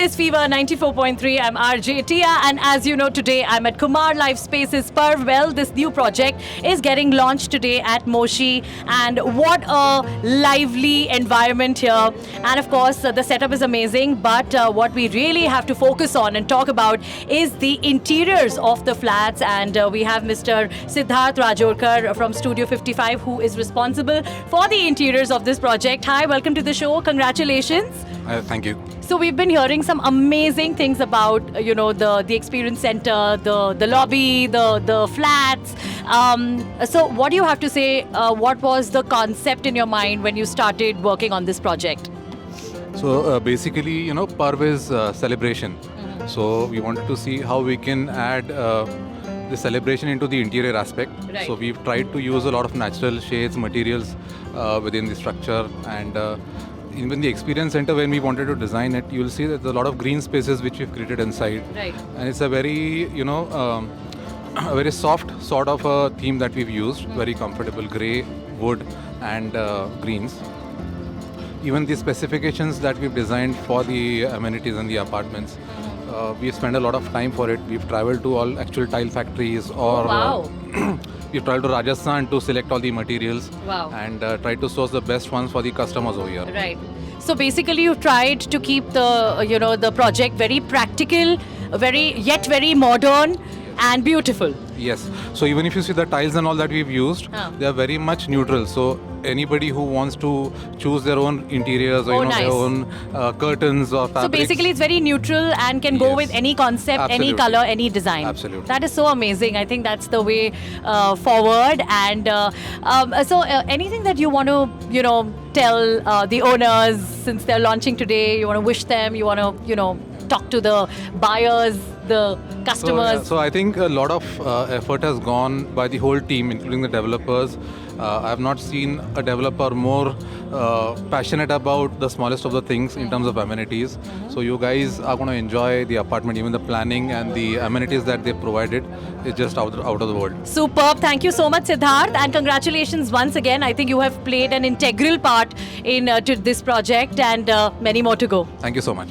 It's Fever 94.3. I'm RJ Tia, and as you know, today I'm at Kumar Life Spaces Parwell. This new project is getting launched today at Moshi, and what a lively environment here. And of course, the setup is amazing. But what we really have to focus on and talk about is the interiors of the flats. And we have Mr. Siddharth Rajorkar from Studio 55, who is responsible for the interiors of this project. Hi, welcome to the show. Congratulations. Thank you. So we've been hearing some amazing things about the experience center, the lobby, the flats. So what do you have to say? What was the concept in your mind when you started working on this project? So basically, Parv is celebration. So we wanted to see how we can add the celebration into the interior aspect. Right. So we've tried to use a lot of natural shades, materials within the structure, and even the experience center, when we wanted to design it, you'll see that there's a lot of green spaces which we've created inside. Right. And it's a very, a very soft sort of a theme that we've used, very comfortable grey, wood and greens. Even the specifications that we've designed for the amenities in the apartments, we've spent a lot of time for it. We've traveled to all actual tile factories or Wow. we've traveled to Rajasthan to select all the materials. Wow. And tried to source the best ones for the customers over here. Right. So basically, you've tried to keep the project very practical, very modern and beautiful. Yes. So even if you see the tiles and all that we've used, they are very much neutral. So anybody who wants to choose their own interiors or nice. their own curtains or fabrics. So basically, it's very neutral and can go Yes. with any concept, any Absolutely. color, any design. Absolutely. That is so amazing. I think that's the way forward. And so anything that you want to, tell the owners since they're launching today, you want to wish them, you want to, talk to the buyers, the customers. So I think a lot of effort has gone by the whole team, including the developers. I have not seen a developer more passionate about the smallest of the things in terms of amenities. So you guys are going to enjoy the apartment. Even the planning and the amenities that they provided is just out of the world. Superb. Thank you so much, Siddharth, and congratulations once again. I think you have played an integral part in to this project, and many more to go. Thank you so much.